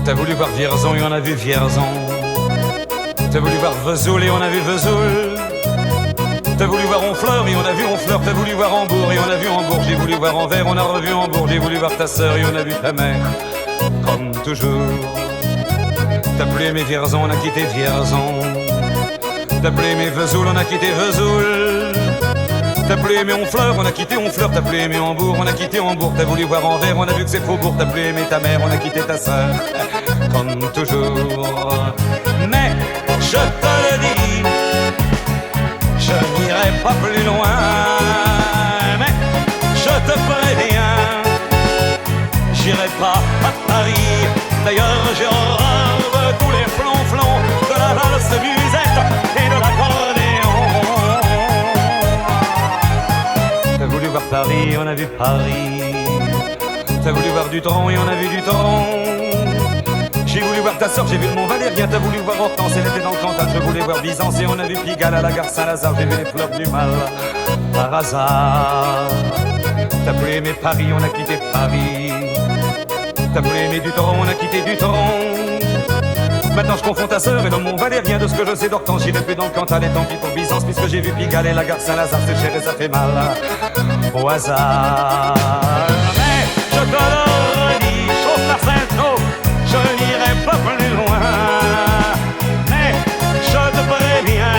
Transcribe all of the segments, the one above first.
T'as voulu voir Vierzon et on a vu Vierzon. T'as voulu voir Vesoul et on a vu Vesoul. T'as voulu voir Honfleur et on a vu Honfleur. T'as voulu voir Hambourg et on a vu Hambourg. J'ai voulu voir Anvers, on a revu Hambourg. J'ai voulu voir ta sœur et on a vu ta mère. Comme toujours. T'as plus aimé Vierzon, on a quitté Vierzon. T'as plus aimé Vesoul, on a quitté Vesoul. T'as plus aimé Honfleur, on a quitté Honfleur. T'as plus aimé Hambourg, on a quitté Hambourg. T'as voulu voir Anvers, on a vu que c'est Faubourg. T'as plus aimé ta mère, on a quitté ta sœur. Comme toujours. Mais je te le dis, je n'irai pas plus loin. Mais je te préviens, j'irai pas à Paris. D'ailleurs j'ai horreur de tous les flonflons, de la valse musette et de l'accordéon. T'as voulu voir Paris, on a vu Paris. T'as voulu voir Dutron et on a vu Dutron. J'ai voulu voir ta sœur, j'ai vu le Mont Valérien. T'as voulu voir Hortense, elle était dans le Cantal. Je voulais voir Byzance et on a vu Pigalle à la gare Saint-Lazare. J'ai vu les fleurs du mal par hasard. T'as plus aimé Paris, on a quitté Paris. T'as plus aimé Dutron, on a quitté Dutron. Maintenant je confonds ta sœur et le Mont Valérien. De ce que je sais d'Hortense, j'irai plus dans le Cantal. Et tant pis pour Byzance, puisque j'ai vu Pigalle et la gare Saint-Lazare. C'est cher et ça fait mal au hasard. Mais je te le redis, chauffe la Sainte-Eau, je n'irai pas plus loin. Mais je te préviens,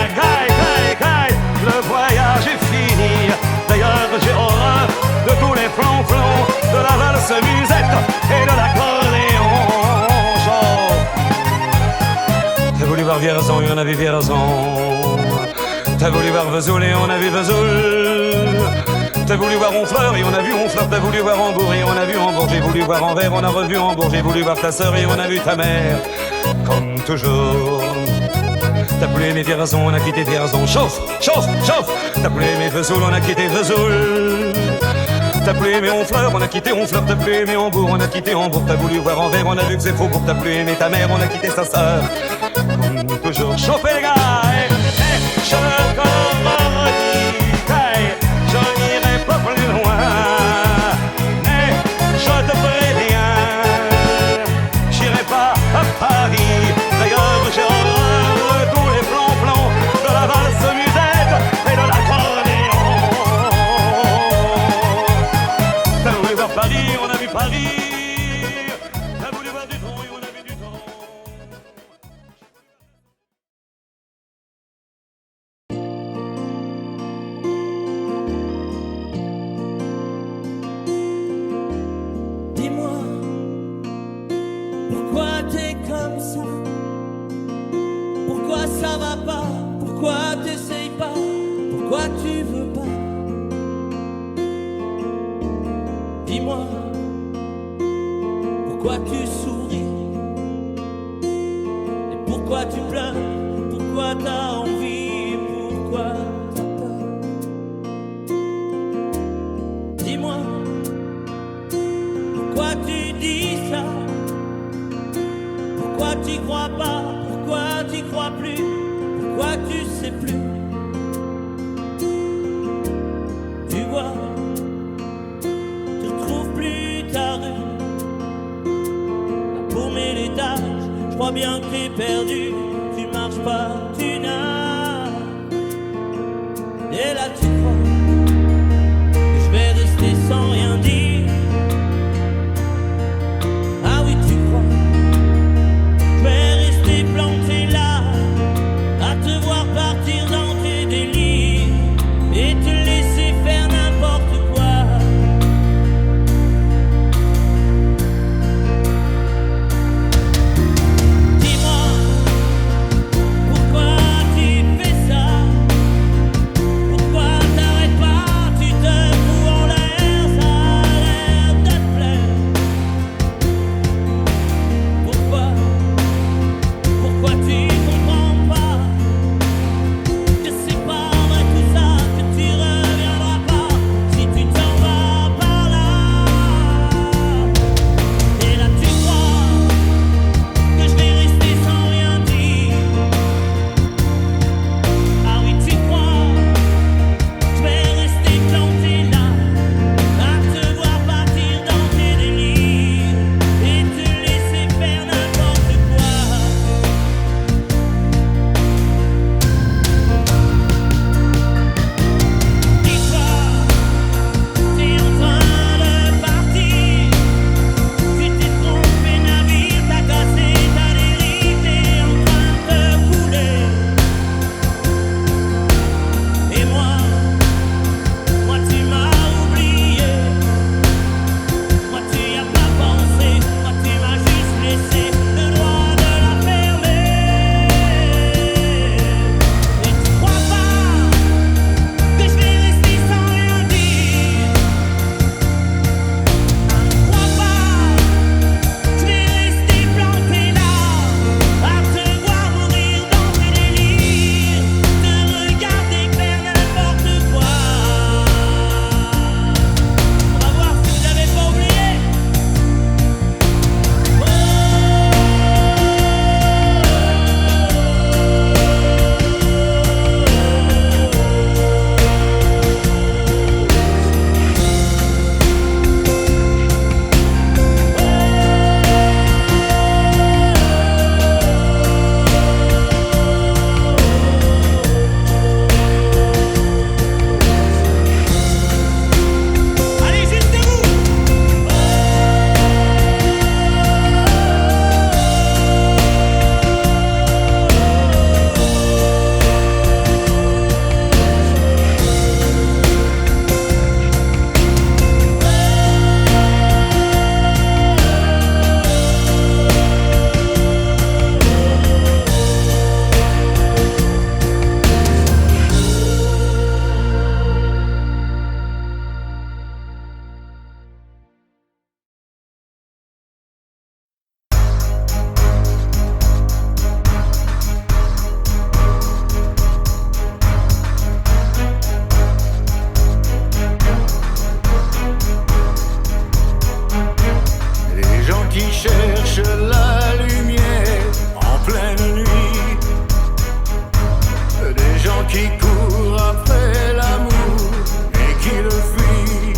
caille, le voyage est fini. D'ailleurs j'ai horreur de tous les flonflons, de la valse musette et de l'accordéon. T'as voulu voir Vierzon et on a vu Vierzon. T'as voulu voir Vesoul et on a vu Vesoul. T'as voulu voir Honfleur et on a vu Honfleur. T'as voulu voir Hambourg et on a vu Hambourg. J'ai voulu voir Anvers, on a revu Hambourg. J'ai voulu voir ta sœur et on a vu ta mère. Comme toujours. T'as plus aimé Vierzon, on a quitté Vierzon. Chauffe. T'as plus aimé Vesoul, on a quitté Vesoul. T'as plus aimé Honfleur, on a quitté Honfleur. T'as plus aimé Hambourg, on a quitté Hambourg. T'as voulu voir Anvers, on a vu que c'est Faubourg. T'as plus aimé ta mère, on a quitté sa sœur. Comme toujours. Chauffez les gars, je te redis, je n'irai pas plus loin. Mais je te préviens, j'irai pas à Paris. D'ailleurs j'ai horreur de tous les flonflons, de la valse musette et de l'accordéon. T'as voulu voir Paris, on a vu Paris. T'as voulu voir Dutron et on a vu Dutron. Dis-moi, pourquoi t'es comme ça? Pourquoi ça va pas? Pourquoi t'essayes pas? Pourquoi tu veux pas? Dis-moi, pourquoi tu souris? Et pourquoi tu pleures? Pourquoi t'as envie? Pourquoi t'as peur? Dis-moi, pourquoi tu dis ça? Pourquoi tu crois pas? Pourquoi tu crois plus? Pourquoi tu sais plus? Tu vois, tu retrouves plus ta rue. La paumée l'étage, je crois bien que t'es perdu. Tu marches pas, tu nages. Et là tu crois que je vais rester sans rien dire. Ah oui, tu crois, je vais rester planté là, à te voir partir dans tes délires et te laisser faire n'importe quoi. Dis-moi, pourquoi tu fais ça? Pourquoi t'arrêtes pas? Tu te fous en l'air, ça a l'air de te plaire. Pourquoi tu comprends pas que c'est pas vrai tout ça, que tu qui court après l'amour et qui le fuit.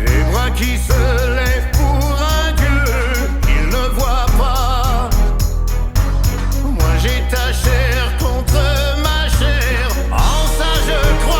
Les bras qui se lèvent pour un Dieu qu'il ne voit pas. Moi j'ai ta chair contre ma chair, en ça je crois.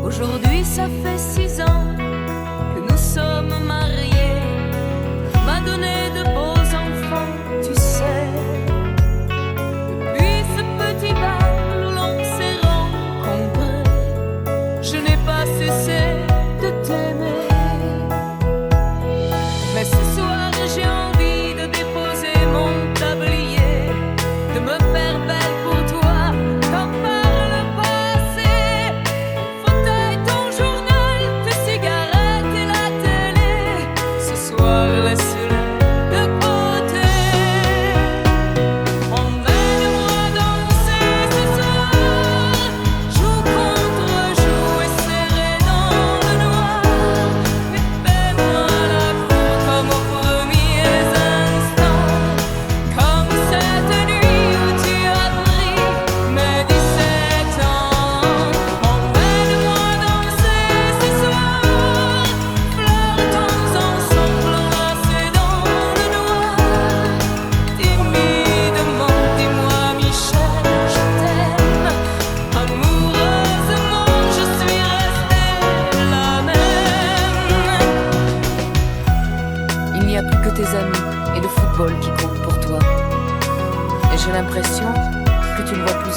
Aujourd'hui, ça fait 6 ans que nous sommes mariés. M'a donné de beaux enfants, tu sais. Depuis ce petit bal où l'on s'est rencontrés, je n'ai pas cessé de t'aimer. Mais ce soir, j'ai envie de déposer mon tablier, de me faire belle pour toi, comme par le passé. Fauteuil, ton journal.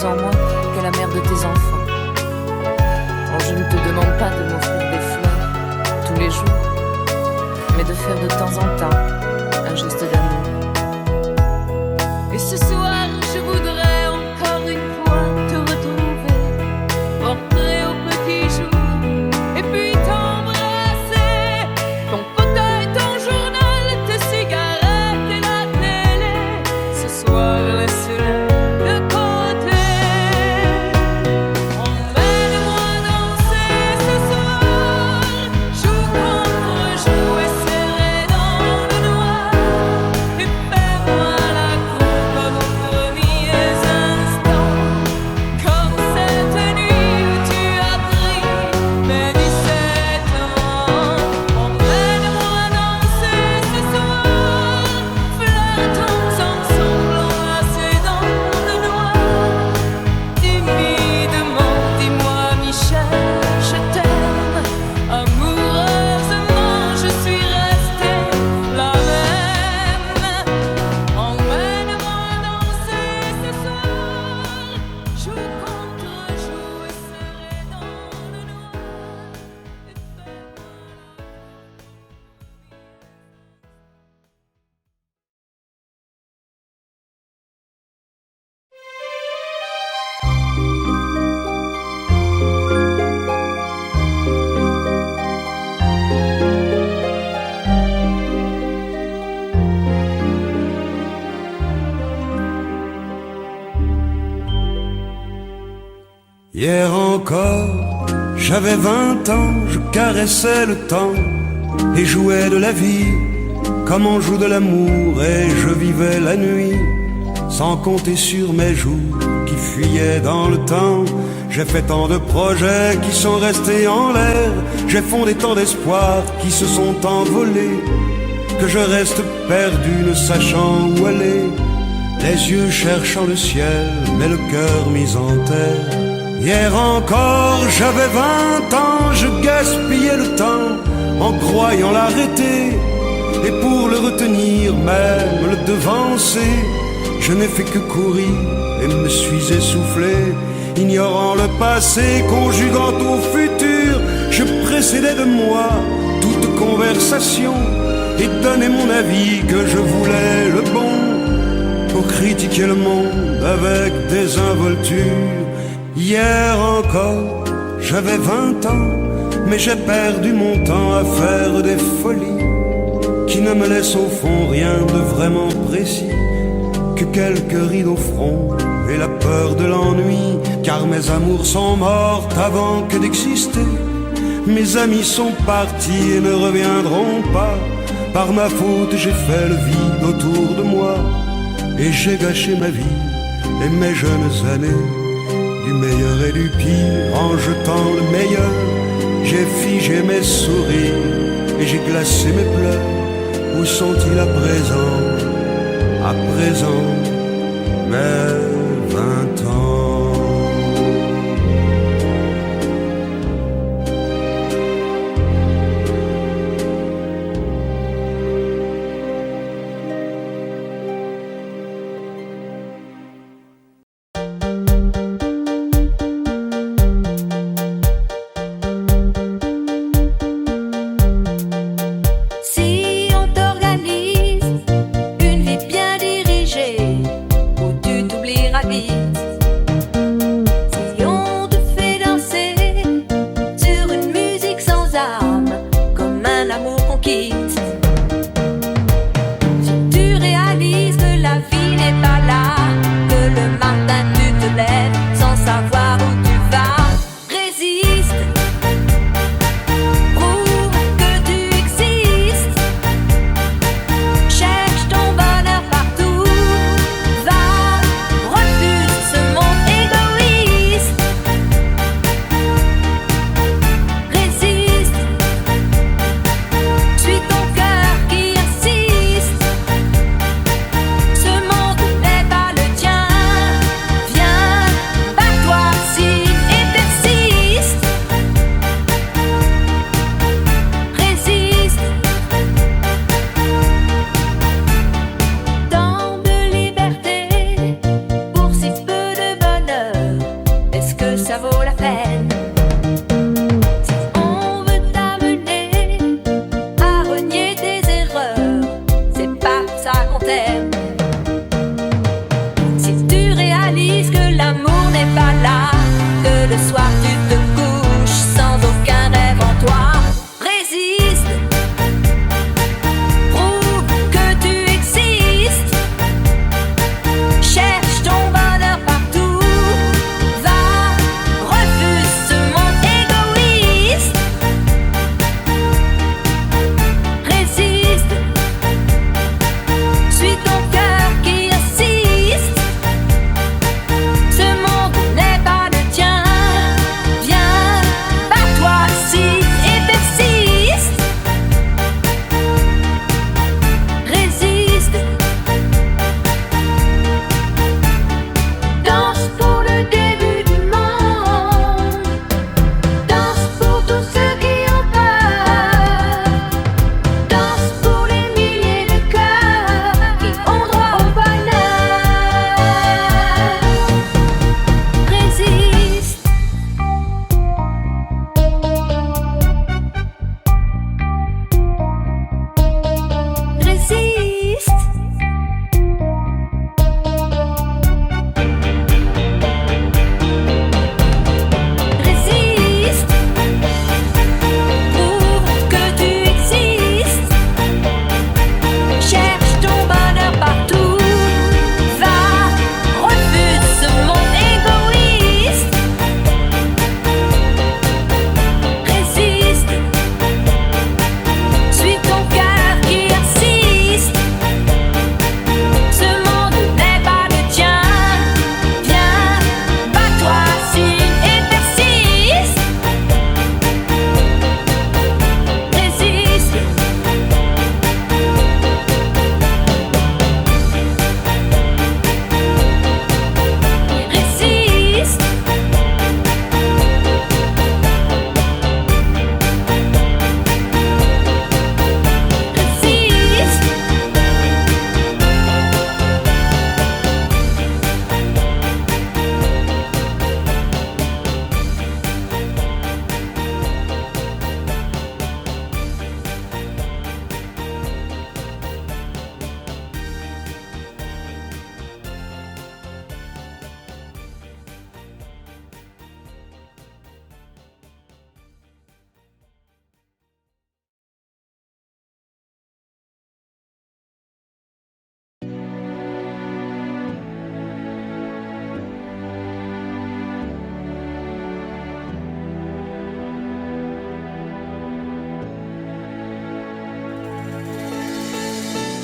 en moi que la mère de tes enfants. Oh, je ne te demande pas de m'offrir des fleurs tous les jours, mais de faire de temps en temps un geste d'amour. Et ce soir, je voudrais encore une fois te retrouver, porter au petit jour, et puis t'embrasser. Ton fauteuil, ton journal, tes cigarettes et la télé, ce soir, laisse-les de côté. Emmène-moi danser ce soir, joue contre joue et serré dans le noir, et fais-moi la cour comme aux premiers instants, comme cette nuit où tu as pris mes 17 ans. Emmène-moi danser ce soir, flirtons ensemble enlacés dans le noir. Timidement, dis-moi Michel, je t'aime. Amoureusement, je suis restée la même. Emmène-moi danser ce soir, joue contre joue et serré dans le noir, et fais-moi la Hier encore, j'avais 20 ans, je caressais le temps et jouais de la vie comme on joue de l'amour, et je vivais la nuit sans compter sur mes jours qui fuyaient dans le temps. J'ai fait tant de projets qui sont restés en l'air, j'ai fondé tant d'espoirs qui se sont envolés, que je reste perdu ne sachant où aller, les yeux cherchant le ciel mais le cœur mis en terre. Hier encore, j'avais 20 ans, je gaspillais le temps en croyant l'arrêter, et pour le retenir, même le devancer, je n'ai fait que courir et me suis essoufflé. Ignorant le passé, conjuguant au futur, je précédais de moi toute conversation et donnais mon avis que je voulais le bon, pour critiquer le monde avec désinvolture. Hier encore, j'avais 20 ans, mais j'ai perdu mon temps à faire des folies qui ne me laissent au fond rien de vraiment précis, que quelques rides au front et la peur de l'ennui, car mes amours sont mortes avant que d'exister. Mes amis sont partis et ne reviendront pas. Par ma faute, j'ai fait le vide autour de moi, et j'ai gâché ma vie et mes jeunes années. Du meilleur et du pire, en jetant le meilleur, j'ai figé mes sourires et j'ai glacé mes pleurs. Où sont-ils à présent? À présent, mes 20 ans. Si on t'organise une vie bien dirigée, où tu t'oublieras le soir tu te couches sans aucun rêve en toi. Résiste, prouve que tu existes, cherche ton bonheur partout, va, refuse ce monde égoïste. Résiste, suis ton cœur qui insiste, ce monde n'est pas le tien, viens, bats-toi si et persiste. Résiste, danse pour le début du monde, danse pour tous ceux qui ont peur, danse pour les milliers de cœurs qui ont droit au bonheur. Résiste. Résiste. Résiste. Prouve que tu existes, cherche ton bonheur partout, va, refuse ce monde égoïste. Résiste, suis ton cœur qui insiste, ce monde n'est pas le tien, viens, bats-toi si et persiste. Résiste. Résiste. Résiste.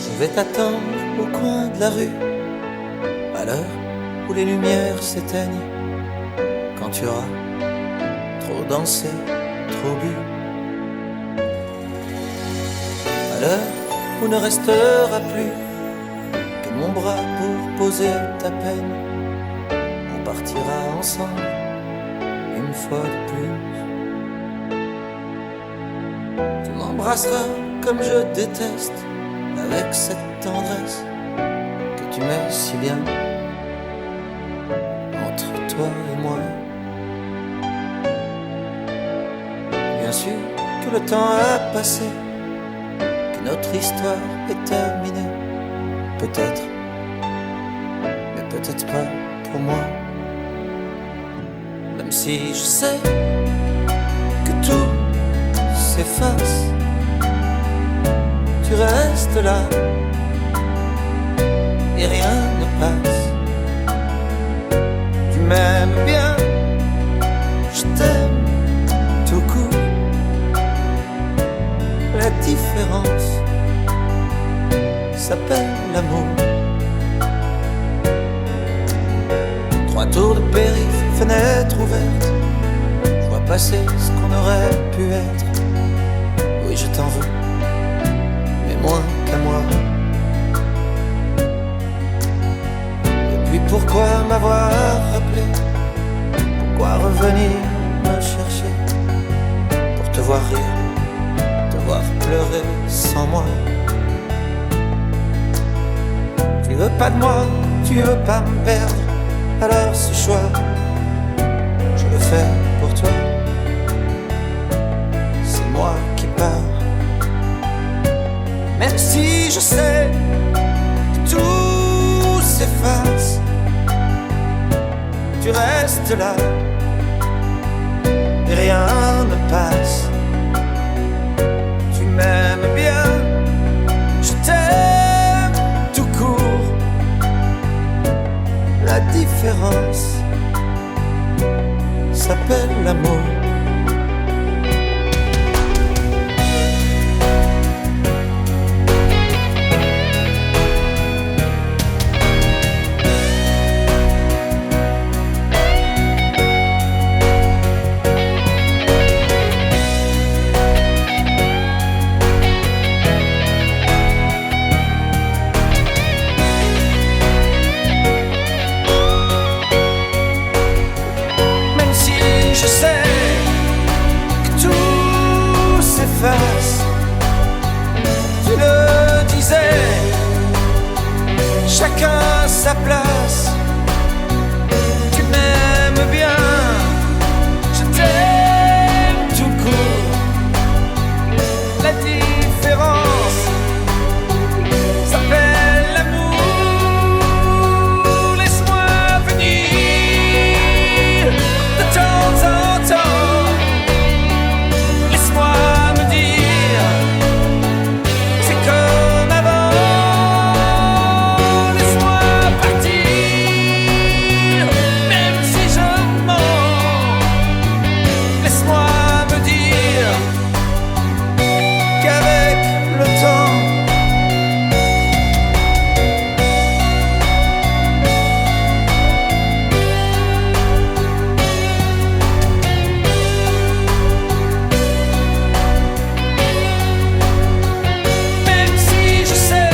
Je vais t'attendre au coin de la rue, à l'heure où les lumières s'éteignent, quand tu auras trop dansé, trop bu, à l'heure où ne restera plus que mon bras pour poser ta peine. On partira ensemble une fois de plus. Tu m'embrasseras comme je déteste, avec cette tendresse que tu mets si bien entre toi et moi. Bien sûr que le temps a passé, que notre histoire est terminée, peut-être, mais peut-être pas pour moi. Même si je sais que tout s'efface, tu restes là et rien ne passe. Tu m'aimes bien, je t'aime tout court. La différence s'appelle l'amour. 3 tours de périph', fenêtre ouverte, je vois passer ce qu'on aurait pu être. Oui, je t'en veux, moins qu'à moi. Et puis pourquoi m'avoir rappelé? Pourquoi revenir me chercher? Pour te voir rire, te voir pleurer sans moi. Tu veux pas de moi, tu veux pas me perdre, alors ce choix, je le fais pour toi. C'est moi qui pars. Même si je sais que tout s'efface, tu restes là et rien ne passe. Tu m'aimes bien, je t'aime tout court. La différence s'appelle l'amour. Je sais que tout s'efface. Tu le disais, chacun sa place. Tu m'aimes bien, je t'aime tout court. La différence s'appelle l'amour. Laisse-moi venir de temps en temps. Laisse-moi me dire, c'est comme avant. Laisse-moi partir, même si je mens. Laisse-moi me dire qu'avec le temps, même si je sais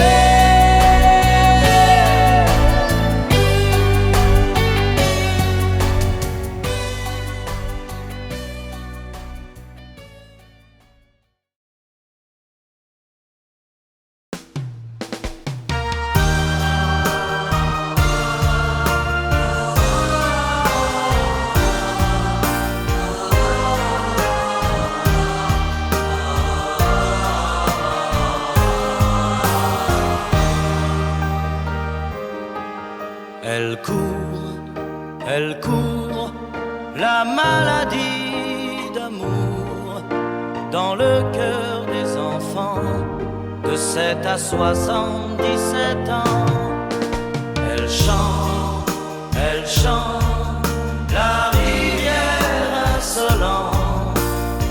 Elle court, la maladie d'amour dans le cœur des enfants de 7 à 77 ans. Elle chante, la rivière insolente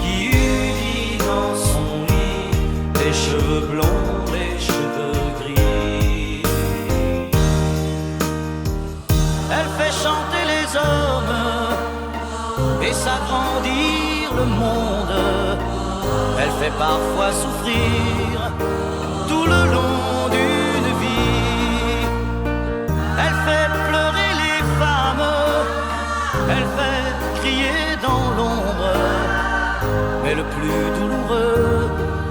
qui unit dans son lit les cheveux blonds, les cheveux gris. Elle fait chanter les hommes et s'agrandir le monde. Elle fait parfois souffrir tout le long d'une vie. Elle fait pleurer les femmes, elle fait crier dans l'ombre. Mais le plus douloureux,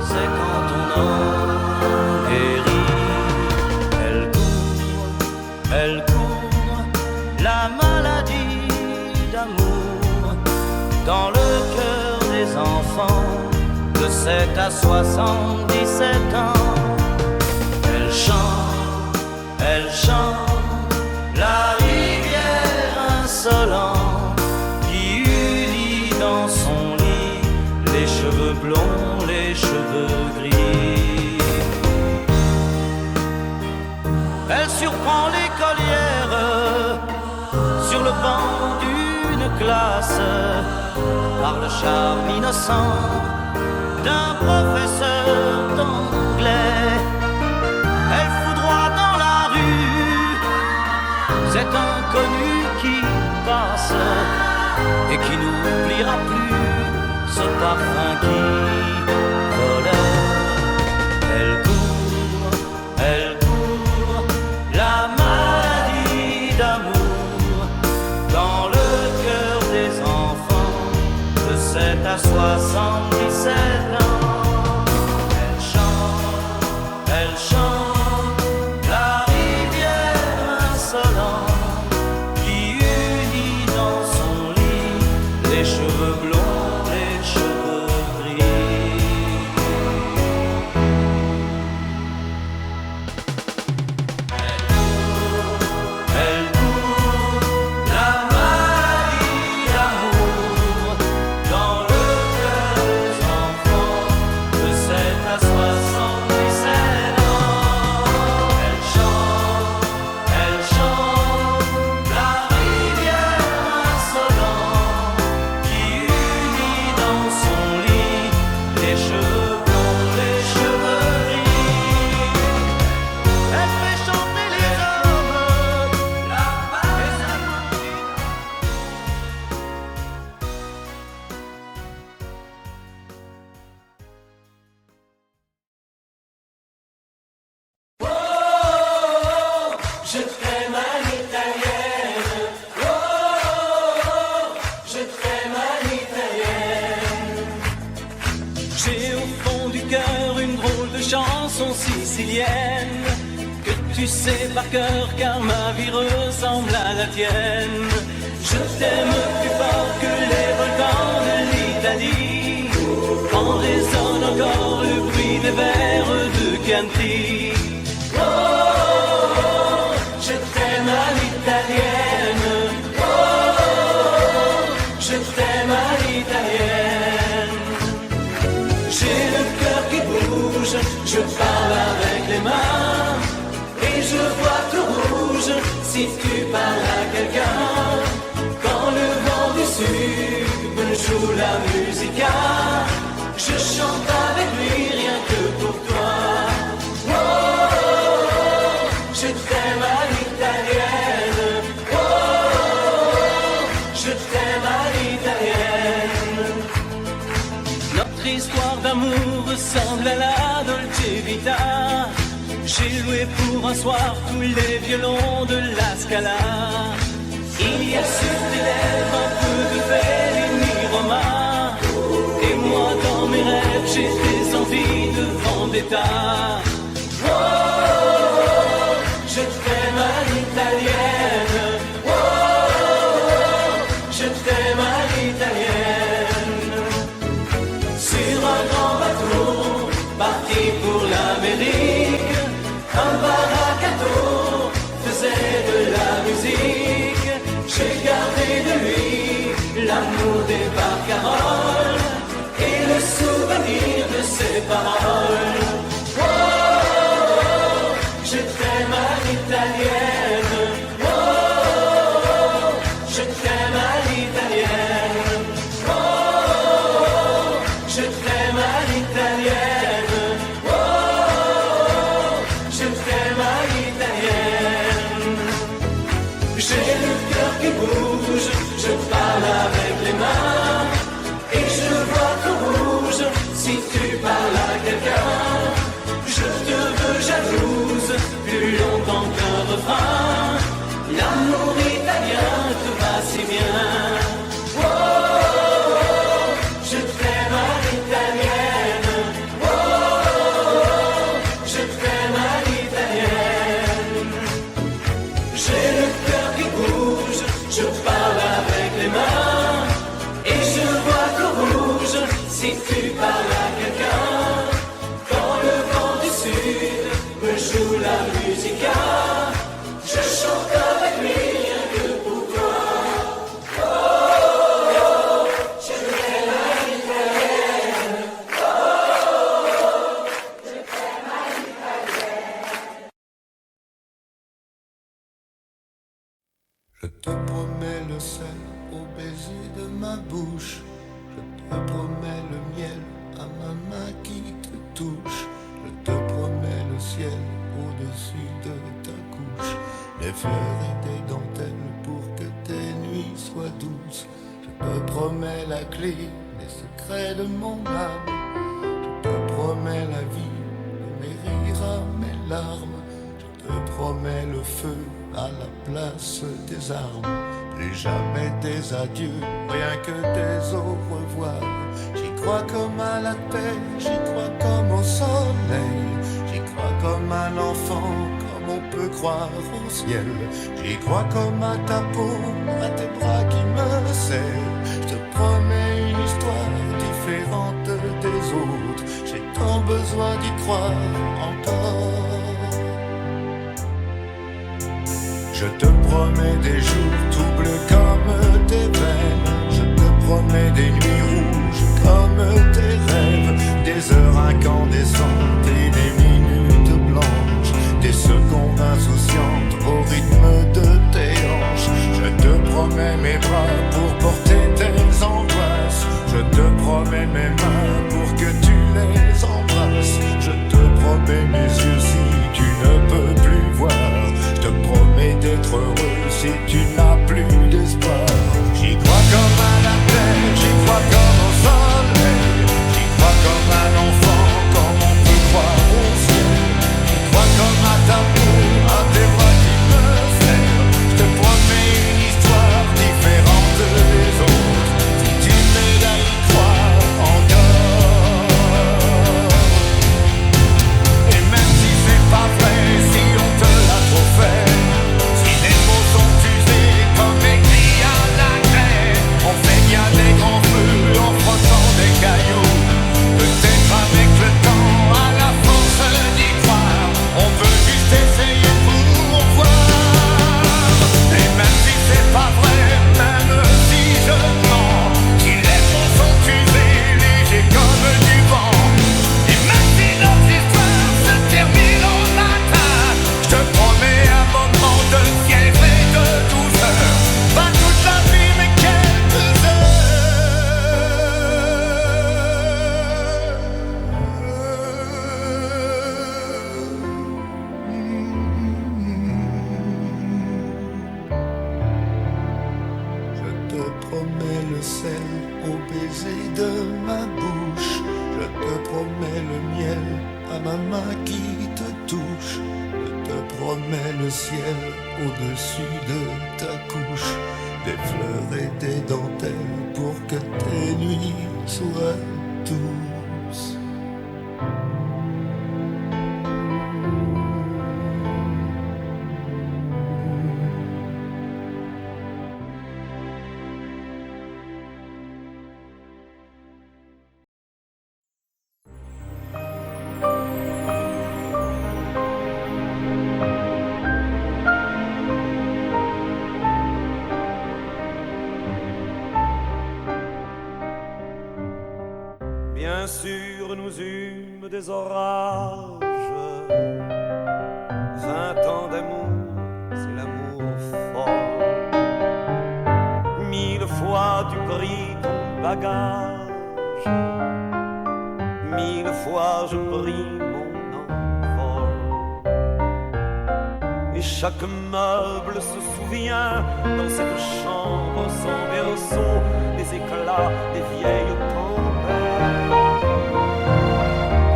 c'est quand on en périt. Elle court, la maladie d'amour dans le cœur des enfants de 7 à 77 ans. Elle chante, la rivière insolente qui unit dans son lit les cheveux blonds, les cheveux gris. Elle surprend l'écolière sur le banc d'une classe par le charme innocent d'un professeur d'anglais. Elle foudroie dans la rue cet inconnu qui passe et qui n'oubliera plus ce parfum qui volait. Elle court, la maladie d'amour dans le cœur des enfants de 7 à 77 ans. Elle chante, la rivière insolente qui unit dans son lit les cheveux blonds, les cheveux gris. Elle court, la maladie d'amour dans J'ai au fond du cœur une drôle de chanson sicilienne que tu sais par cœur car ma vie ressemble à la tienne. Je t'aime plus fort que les volcans de l'Italie, quand résonne encore le bruit des vers de Chianti. Oh, oh, oh, je t'aime à l'italienne. Oh, oh, je t'aime à l'italienne. J'ai le cœur qui bouge, je parle avec les mains, et je vois tout rouge si tu parles à quelqu'un. Quand le vent du sud me joue la musica, je chante avec lui rien que pour toi. Oh, oh, oh, je t'aime à l'italienne. Oh, oh, je t'aime à l'italienne. Notre histoire d'amour ressemble à la Dolce Vita. J'ai loué pour un soir tous les violons de la Scala. Il y a sur tes lèvres un peu de Fellini romain, et moi dans mes rêves j'ai des envies de vendetta. Oh, oh, oh, je t'aime à l'italienne. Oh, oh, oh, je t'aime à l'italienne. Sur un grand bateau parti pour l'Amérique, un baracato faisait de la musique. J'ai gardé de lui l'amour des barcaroles et le souvenir de ses paroles. Oh, oh, oh, je t'aime à l'italienne. Oh, oh, oh, je t'aime à l'italienne. Oh, oh, oh, je t'aime à l'italienne. Oh, oh, oh, je t'aime à l'italienne. J'ai le cœur qui bouge, je parle avec les mains, et je vois tout rouge si tu parles à quelqu'un. Je te veux jalouse plus longtemps qu'un refrain. L'amour italien te va si bien. Oh, oh, oh, je t'aime à l'italienne. Oh, oh, oh, je t'aime à l'italienne. J'ai le cœur qui bouge, je parle avec les mains, et je vois tout rouge si tu parles à quelqu'un. Quand le vent du sud me joue la musica, je chante avec lui rien que pour toi. Oh, oh, oh, je t'aime à l'italienne. Oh, oh, oh, je t'aime à l'italienne. Je te promets le sel au baiser de ma bouche. Je te promets le miel à ma main qui te touche. Je te promets le ciel au-dessus de ta couche. Des fleurs et des dentelles pour que tes nuits soient douces. Je te promets la clé des secrets de mon âme. Je te promets la vie de mes rires à mes larmes. Je te promets le feu à la place des armes. Plus jamais des adieux, rien que des au revoir. J'y crois comme à la paix, j'y crois comme au soleil. J'y crois comme un enfant, comme on peut croire au ciel. J'y crois comme à ta peau, à tes bras qui me serrent. Je te promets une histoire différente des autres. J'ai tant besoin d'y croire encore. Je te promets des jours troubles comme tes veines. Je te promets des nuits rouges comme tes rêves. Des heures incandescentes et des minutes blanches. Des secondes insouciantes au rythme de tes hanches. Je te promets mes bras pour porter tes angoisses. Je te promets mes mains pour que tu les embrasses. Je te promets mes yeux si tu ne peux plus voir. Je te promets d'être heureux si tu n'as promets le sel au baiser de ma bouche. Je te promets le miel à ma main qui te touche. Je te promets le ciel au-dessus de ta couche. Des fleurs et des dentelles pour que tes nuits soient douces. Bien sûr, nous eûmes des orages. 20 ans d'amour, c'est l'amour fort. 1000 fois tu pris ton bagage. 1000 fois je pris mon envol. Et chaque meuble se souvient dans cette chambre sans berceau des éclats des vieilles tempêtes.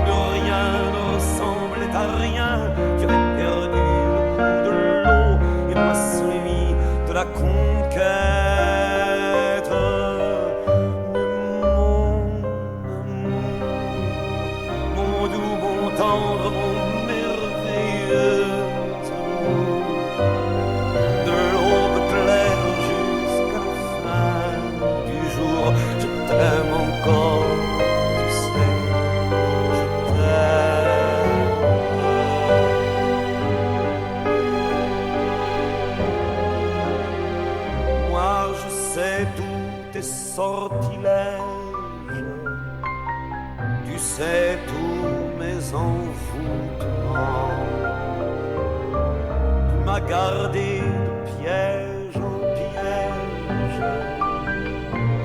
Plus rien ne ressemblait à rien. Tu avais perdu le goût de l'eau et moi celui de la conquête. Mon doux, mon tendre, mon merveilleux amour. De l'aube claire jusqu'à la fin du jour, je t'aime encore, tu sais, je t'aime. Moi je sais tous tes sortilèges, tu sais tous mes envoûtements. Tu m'as gardé de piège en piège.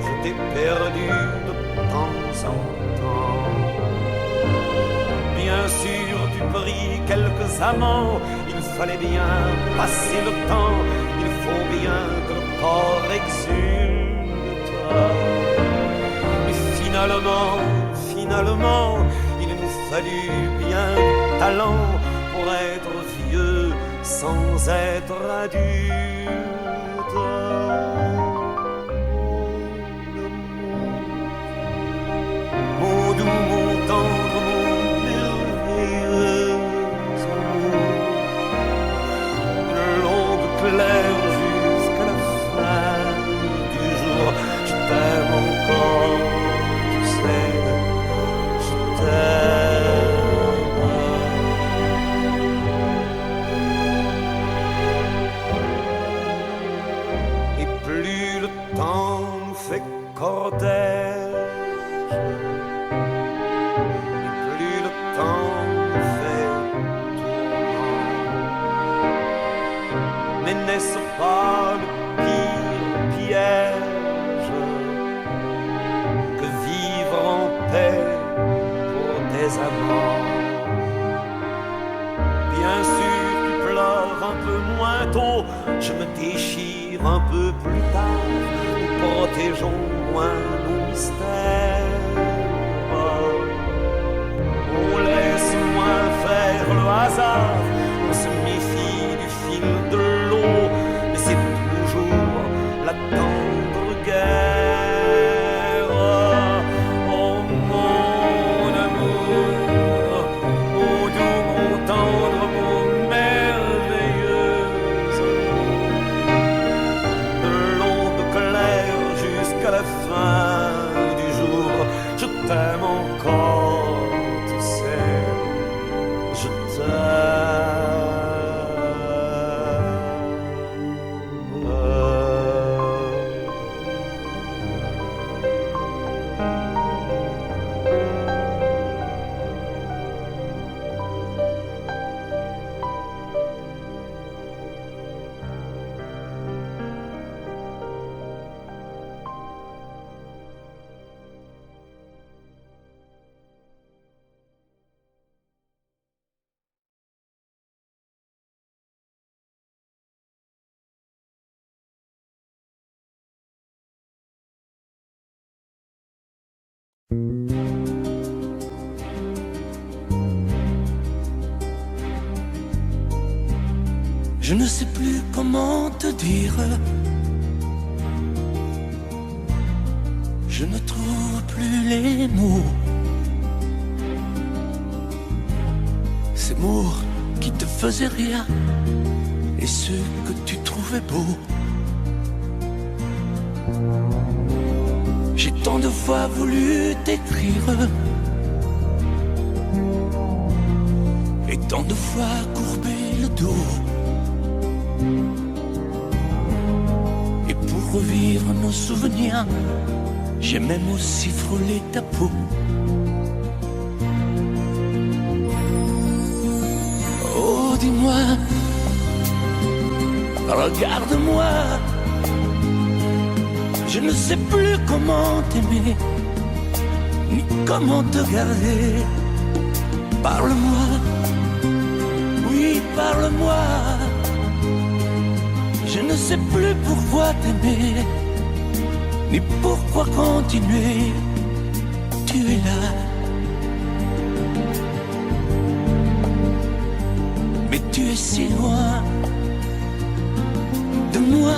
Je t'ai perdu de temps en temps. Bien sûr, tu pris quelques amants. Il fallait bien passer le temps. Il faut bien que le corps exulte. Mais finalement, il nous fallut bien du talent pour être vieux sans être adulte. Mon doux, mon tendre, mon merveilleux amour. De l'aube claire jusqu'à la fin du jour, je t'aime encore, tu sais, je t'aime. Et plus le temps nous fait cortège, et plus le temps nous fait tourment. Mais n'est-ce pas le pire piège que vivre en paix pour des amants? Bien sûr, tu pleures un peu moins tôt, je me déchire un peu plus tard. Nous protégeons moins nos mystères. On laisse moins faire le hasard. On se méfie du fil de l'eau, mais c'est toujours la tendre guerre. Oh mon amour, mon doux, mon tendre, mon merveilleux amour. De l'aube claire jusqu'à la fin du jour, je t'aime encore, tu sais, je t'aime. Je ne sais plus comment te dire. Je ne trouve plus les mots. Ces mots qui te faisaient rire et ceux que tu trouvais beaux. J'ai tant de fois voulu t'écrire et tant de fois courbé le dos. Et pour revivre nos souvenirs, j'ai même aussi frôlé ta peau. Oh, dis-moi, regarde-moi. Je ne sais plus comment t'aimer, ni comment te garder. Parle-moi, oui, parle-moi. Je ne sais plus pourquoi t'aimer, ni pourquoi continuer. Tu es là, mais tu es si loin de moi.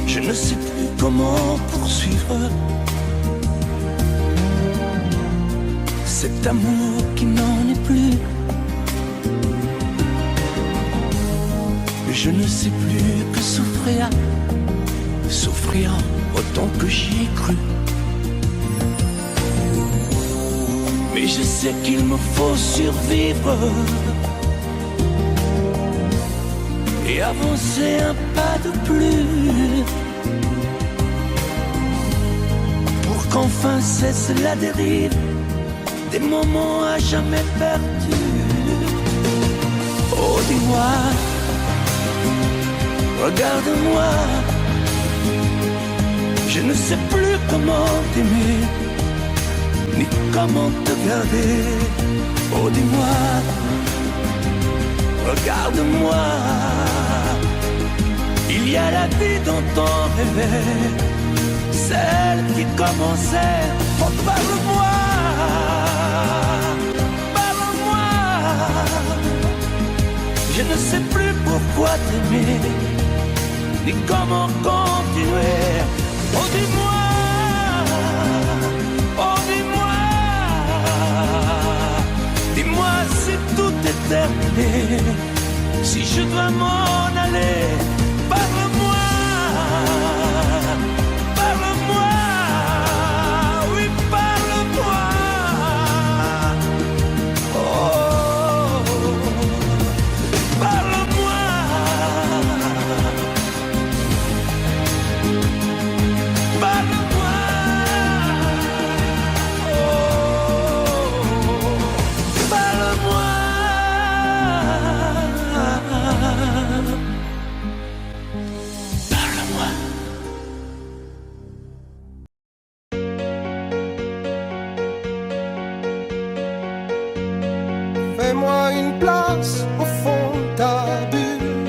Je ne sais plus comment poursuivre cet amour qui n'en est plus. Je ne sais plus que souffrir, souffrir autant que j'y ai cru. Mais je sais qu'il me faut survivre et avancer un pas de plus pour qu'enfin cesse la dérive des moments à jamais perdus. Oh, dis-moi, regarde-moi. Je ne sais plus comment t'aimer, ni comment te garder. Oh, dis-moi, regarde-moi. Il y a la vie dont on rêvait, celle qui commençait. Oh, parle-moi, parle-moi. Je ne sais plus pourquoi t'aimer, ni comment continuer. Oh, dis-moi, oh, dis-moi. Dis-moi si tout est terminé, si je dois m'en aller. Parle-moi, parle-moi, oui, parle-moi. Oh, parle-moi. Parle-moi. Oh, parle-moi. Fais-moi une place au fond de ta bulle.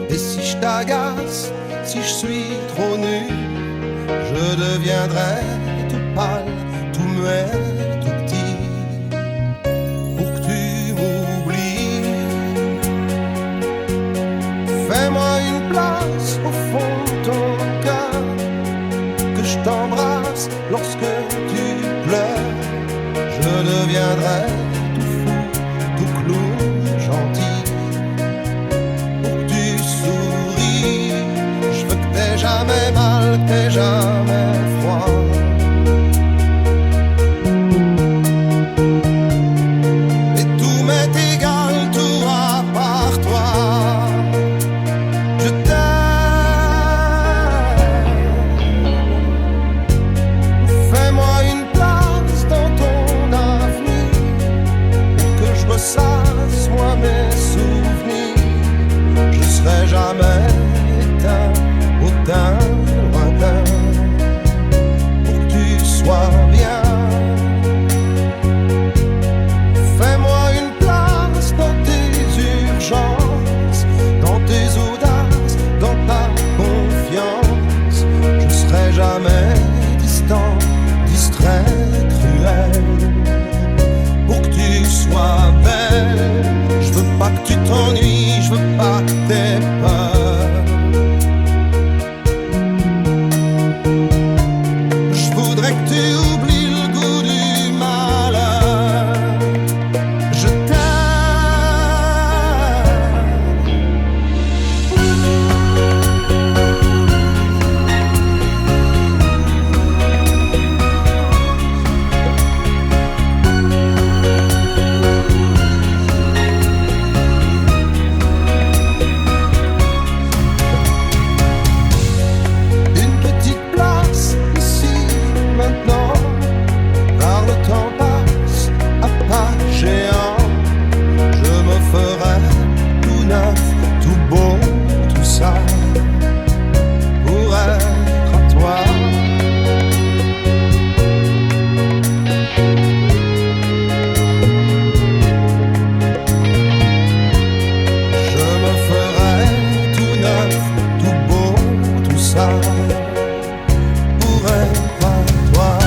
Et si je t'agace, si je suis trop nu, je deviendrai tout pâle, tout muet, tout petit, pour que tu m'oublies. Fais-moi une place au fond de ton cœur, que je t'embrasse lorsque tu pleures. Je deviendrai tout clown, gentil, pour que tu souris. Je veux que t'aies jamais mal, que t'aies jamais froid. Et tout m'est égal, tout à part toi. Je t'aime. Fais-moi une place dans ton avenir, que je ressasse moi mes souvenirs. Je serai jamais éteint, hautain, lointain. ça pourrait pas toi.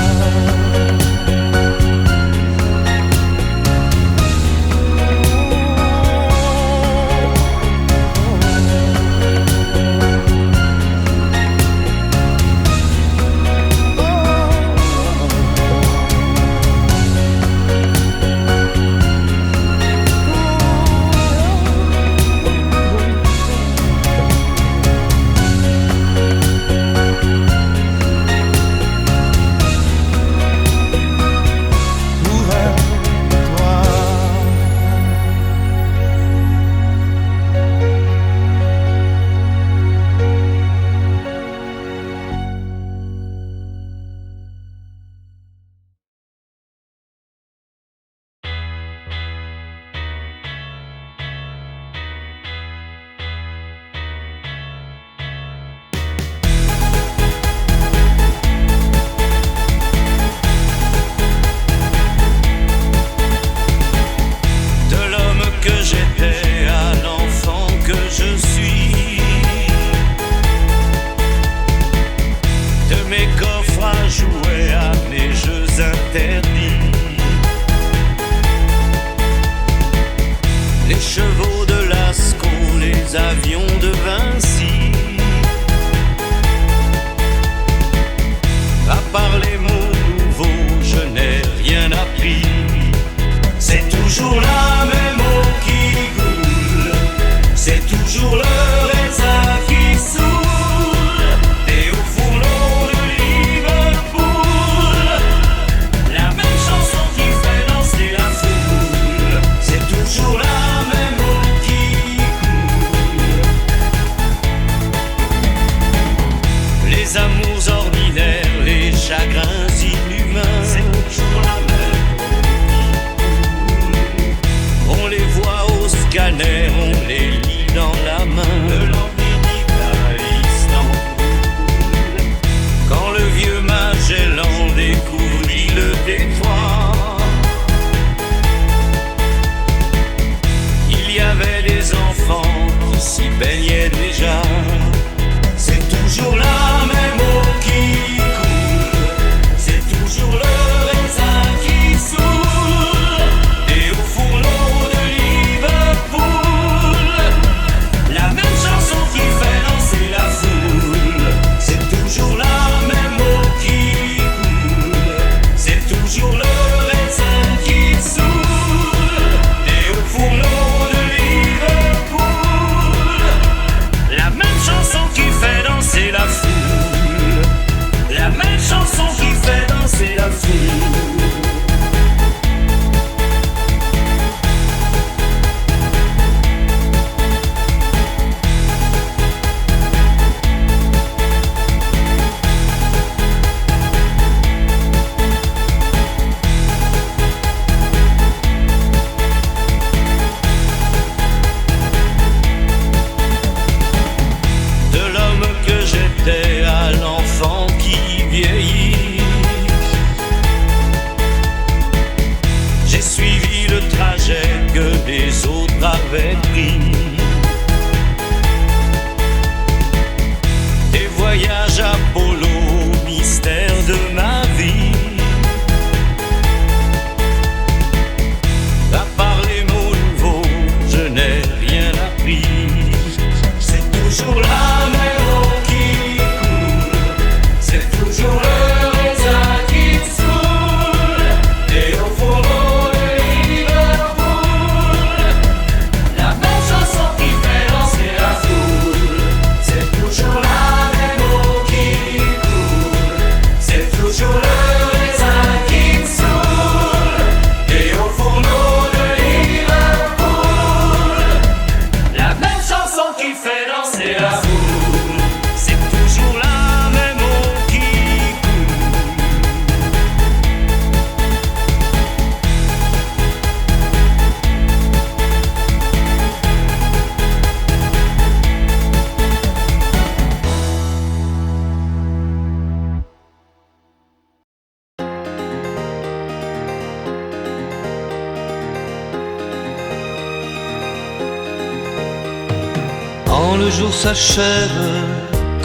Quand le jour s'achève,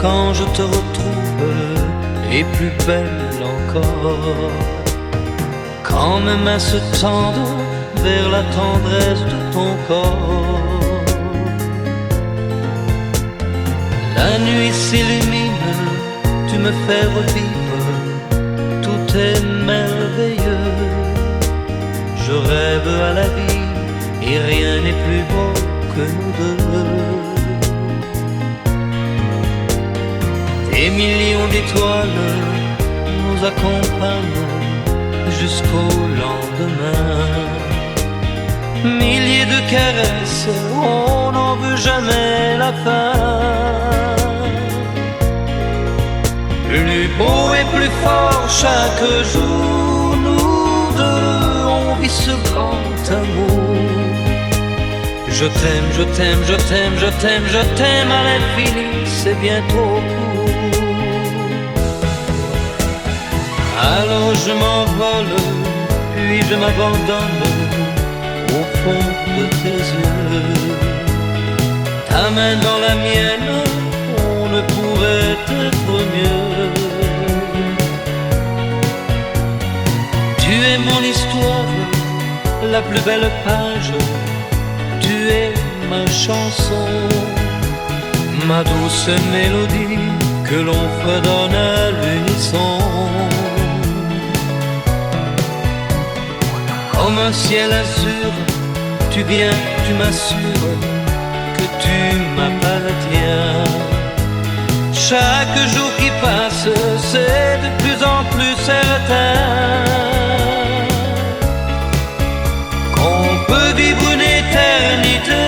quand je te retrouve est plus belle encore. Quand mes mains se tendent vers la tendresse de ton corps. La nuit s'illumine, tu me fais revivre, tout est merveilleux. Je rêve à la vie et rien n'est plus beau que nous deux. Des millions d'étoiles nous accompagnent jusqu'au lendemain. Milliers de caresses, on n'en veut jamais la fin. Plus beau et plus fort chaque jour, nous deux, on vit ce grand amour. Je t'aime, je t'aime, je t'aime, je t'aime, je t'aime à l'infini, c'est bien trop court. Alors je m'envole, puis je m'abandonne au fond de tes yeux. Ta main dans la mienne, on ne pourrait être mieux. Tu es mon histoire, la plus belle page. Tu es ma chanson, ma douce mélodie que l'on fredonne à l'unisson. Comme un ciel azur, tu viens, tu m'assures que tu m'appartiens. Chaque jour qui passe, c'est de plus en plus certain qu'on peut vivre une éternité,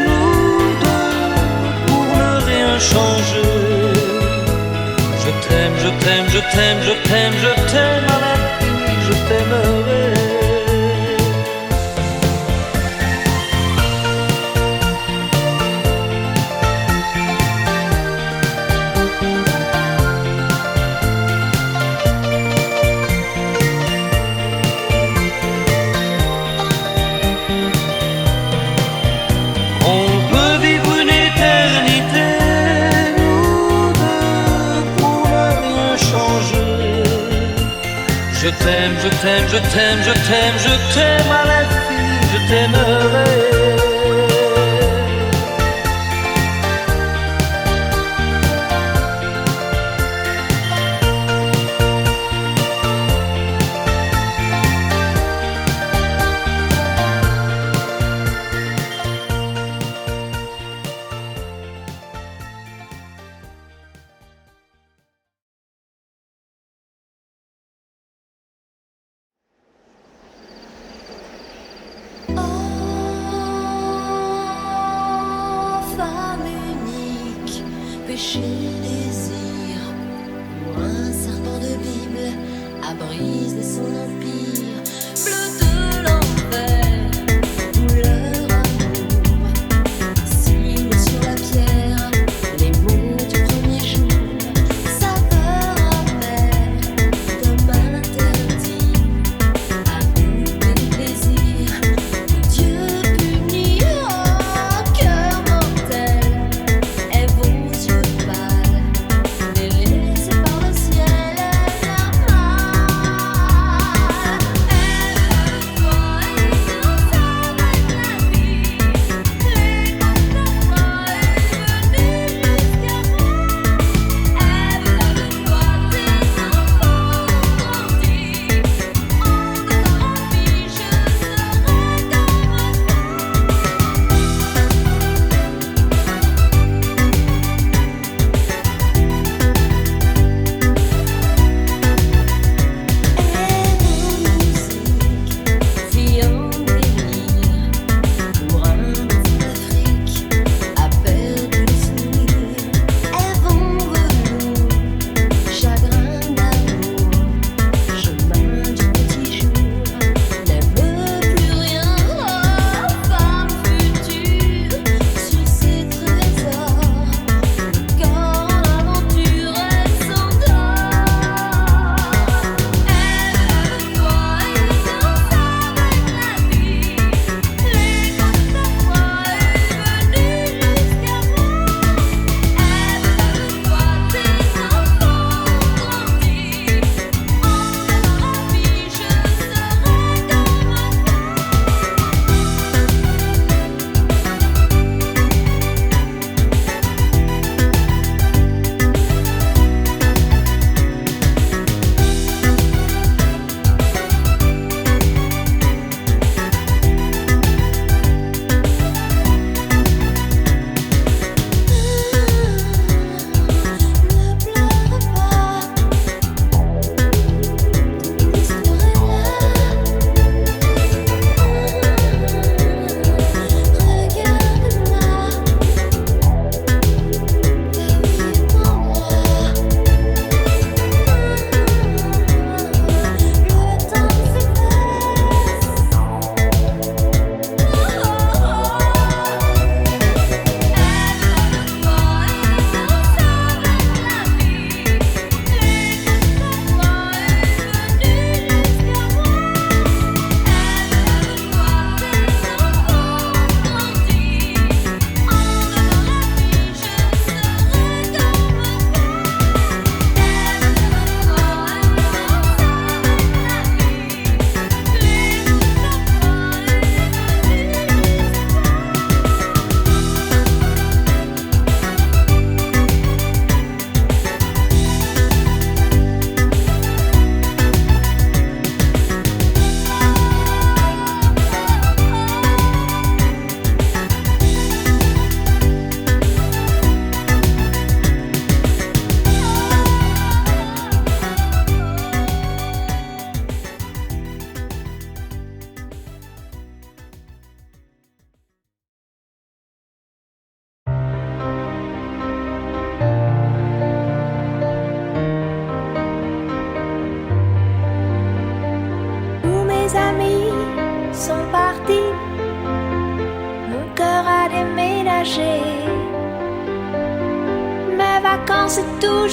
nous deux, pour ne rien changer. Je t'aime, je t'aime, je t'aime, je t'aime, je t'aime à l'infini, je t'aimerai. Je t'aime, je t'aime, je t'aime, je t'aime, je t'aime à l'infini, je t'aimerai. Oh,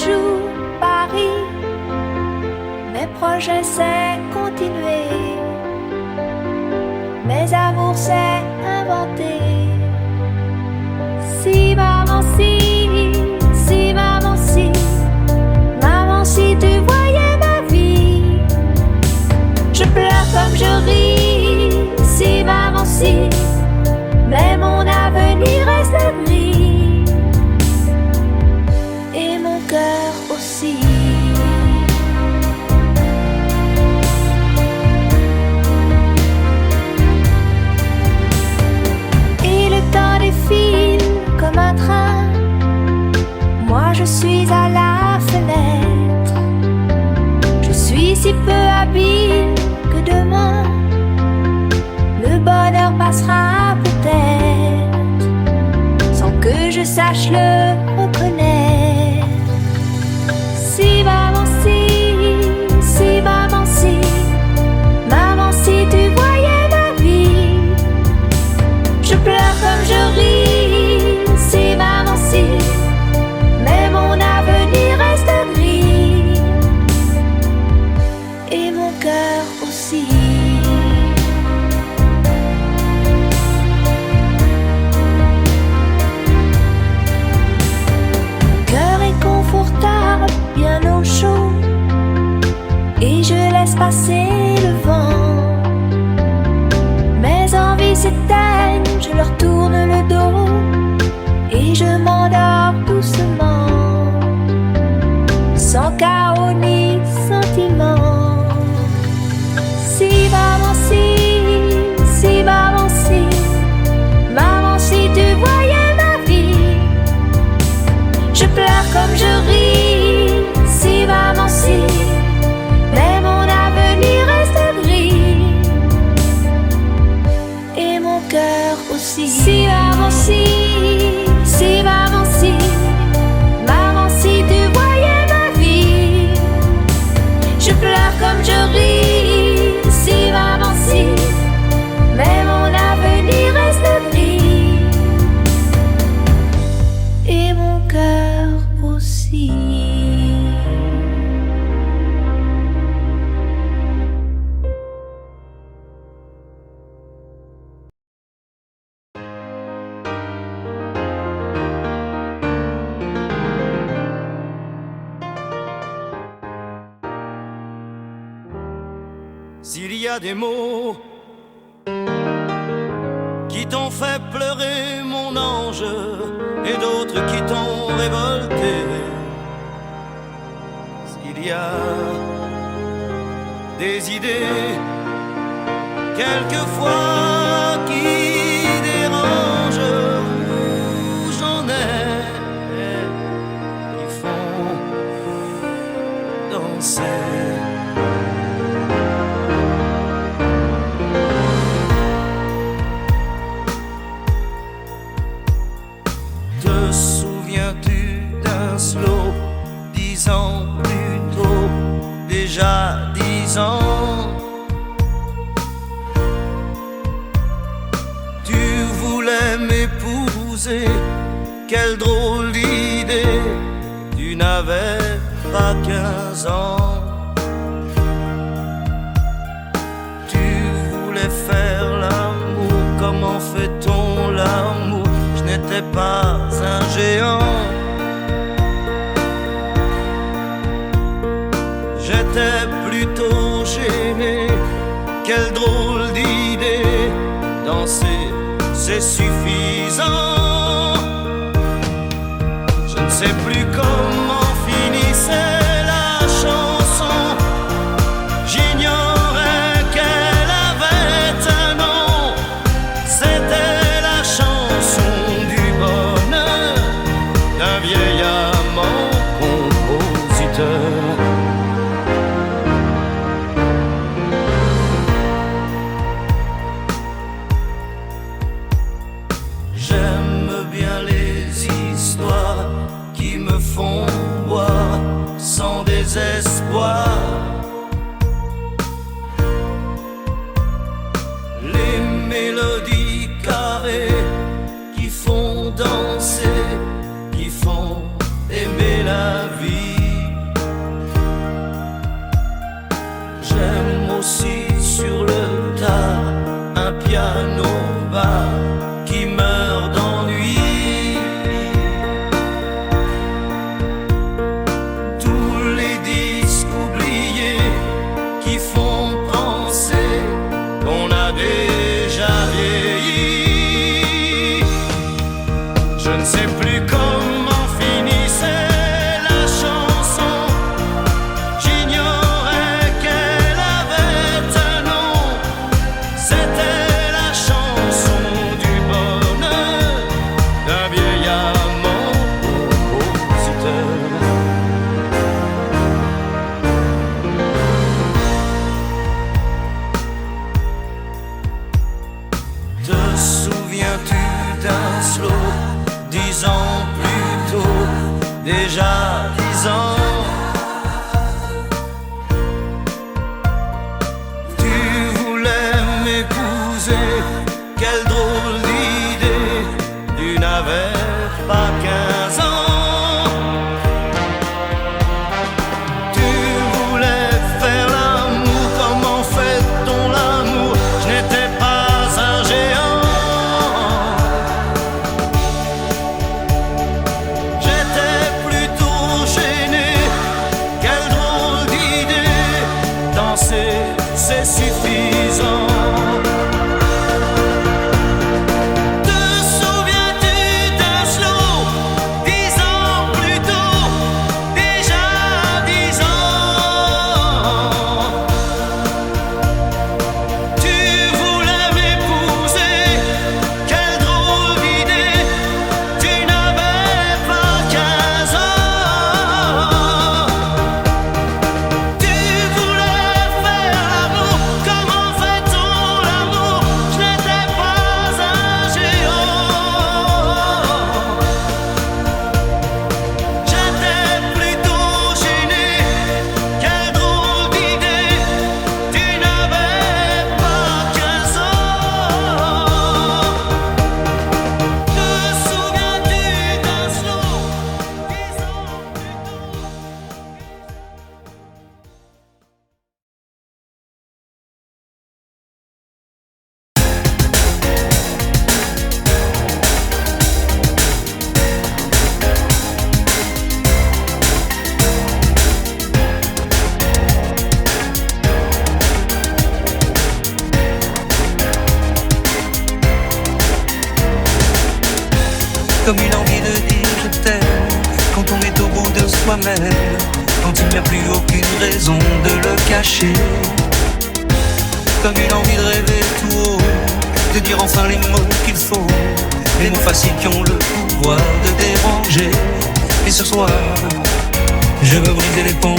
joue Paris. Mes projets c'est continuer. Mes amours c'est inventer. Si maman si maman si tu voyais ma vie. Je pleure comme je ris. Si maman si, mais mon avenir reste gris. Et mon cœur aussi. Et le temps défile comme un train. Moi je suis à la fenêtre. Je suis si peu habile que demain le bonheur passera peut-être sans que je sache le reconnaître. Si maman si maman si tu voyais ma vie. Je pleure comme je ris. Si maman si, mais mon avenir reste gris. Et mon cœur aussi. Cœur est confortable, bien au chaud, et je laisse passer le vent. Mes envies s'éteignent, je leur tourne le dos, et je m'endors doucement, sans chaos ni sentiment. Si maman si maman si tu voyais ma vie. Je pleure comme je ris. Si maman si, mais mon avenir reste gris. Et mon cœur aussi. Si maman maman si tu voyais ma vie. Je pleure comme je ris. Si maman si, mais mon avenir reste gris. Et mon cœur aussi. S'il y a des mots qui t'ont fait pleurer, mon ange, et d'autres qui t'ont révolté, s'il y a des idées quelquefois qui dérangent, ou j'en ai qui font danser. Te souviens-tu d'un slow 10 ans plus tôt, déjà 10 ans? Tu voulais m'épouser, quelle drôle d'idée, tu n'avais pas 15 ans. Tu voulais faire l'amour, comment fait-on l'amour? Je n'étais pas un géant. J'étais plutôt gêné, quelle drôle d'idée, danser c'est suffisant. Je ne sais plus comment finissait la chanson, j'ignorais qu'elle avait un nom. C'était la chanson du bonheur d'un vieil amant compositeur. J'aime bien les histoires qui me font boire sans désespoir. Les mélodies carrées qui font danser, qui font aimer la vie. comme une envie de dire je t'aime, quand on est au bout de soi-même, quand il n'y a plus aucune raison de le cacher. Comme une envie de rêver tout haut, de dire enfin les mots qu'il faut, les mots faciles qui ont le pouvoir de déranger. Et ce soir, je veux briser les ponts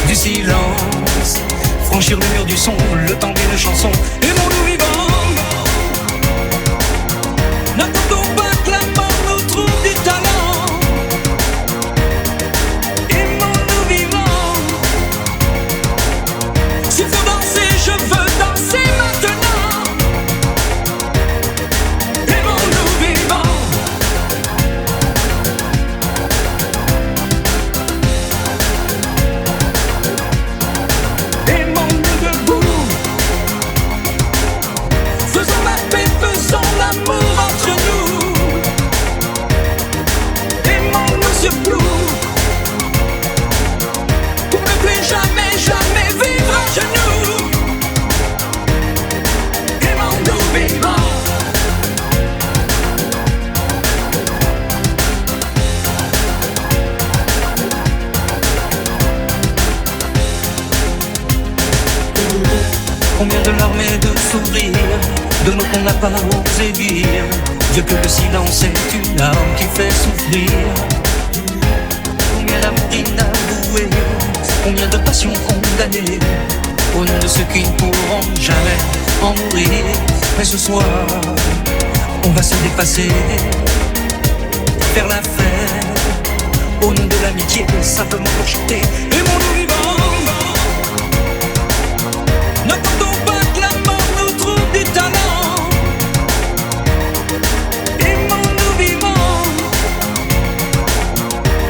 du silence, franchir le mur du son, le temps d'une chanson. Aimons-nous vivants, n'attendons pas que la mort nous trouve du talent. Aimons-nous vivants, s'il faut danser, je veux danser maintenant. Aimons-nous vivants. Aimons-nous debout, faisons la paix, faisons l'amour entre nous. Aimons-nous surtout, pour ne plus jamais, jamais vivre à genoux. Aimons-nous vivants. Combien de larmes et de sourires, de mots qu'on n'a pas osé dire, Dieu que le silence est une arme qui fait souffrir. Combien d'amour inavoué, combien de passions condamnées, au nom de ceux qui ne pourront jamais en mourir. Mais ce soir, on va se dépasser, faire la fête, au nom de l'amitié, simplement pour chanter. Aimons-nous vivants. N'attendons pas que la mort nous trouve du talent. Aimons-nous vivants.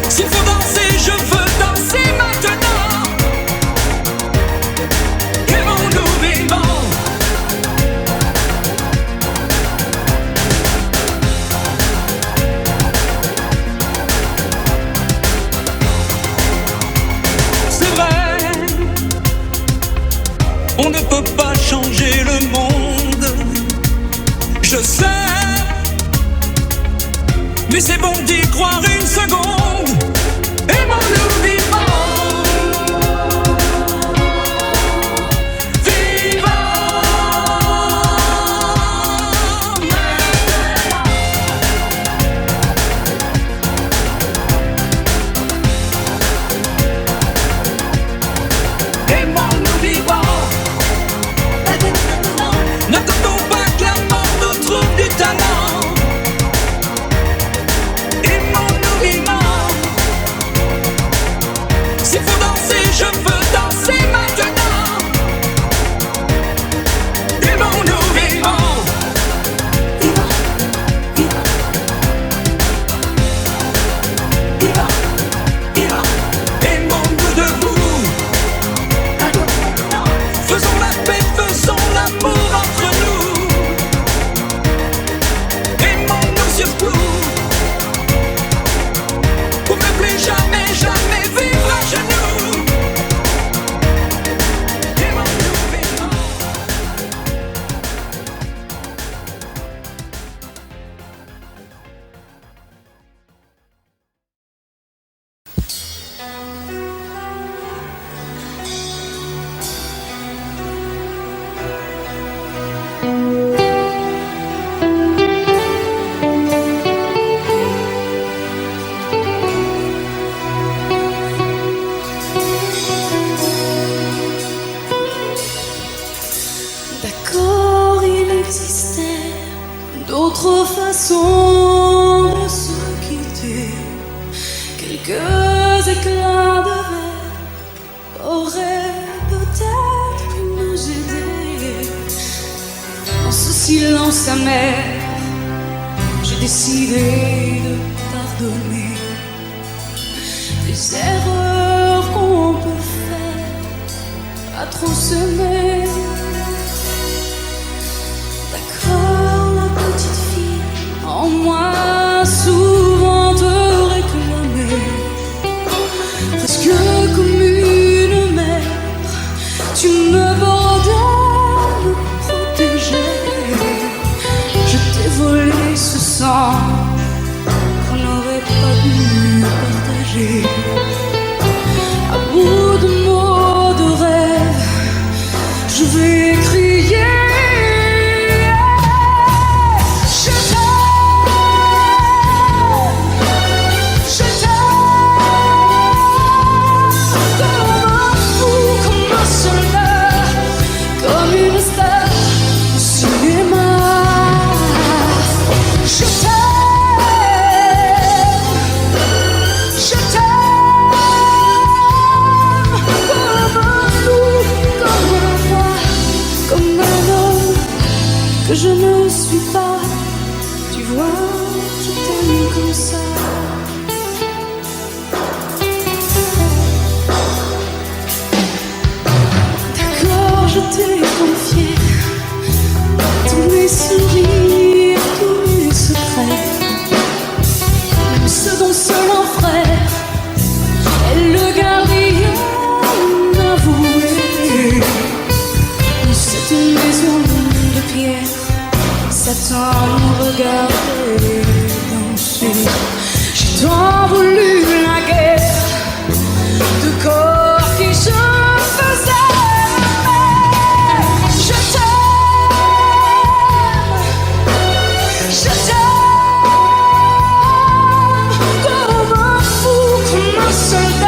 S'il faut danser, je veux danser maintenant. Aimons-nous vivants. C'est vrai, on ne peut pas changer le monde, je sais, mais c'est bon d'y croire une seconde. Aimons-nous vivants. Aimons-nous vivants. N'attendons pas que la mort nous trouve du talent. Aimons-nous vivants. S'il faut danser, je veux danser maintenant. Aimons-nous vivants. Aimons-nous debout, faisons la paix, faisons l'amour entre nous. Aimons-nous surtout, pour ne plus jamais, jamais vivre à genoux. Aimons-nous vivants. D'accord, il existait d'autres façons de se quitter. Quelques éclats de verre auraient peut-être pu nous aider. Dans ce silence amer, j'ai décidé de pardonner les erreurs qu'on peut faire à trop s'aimer. D'accord, la petite fille en moi souvent te réclamait, presque comme une mère, tu me bordais, me protégeais. Je t'ai volé ce sang guerre, Satan nous regardait danser. J'ai tant voulu la guerre de corps qui se faisaient aimer. Je t'aime comme un fou, comme un soldat.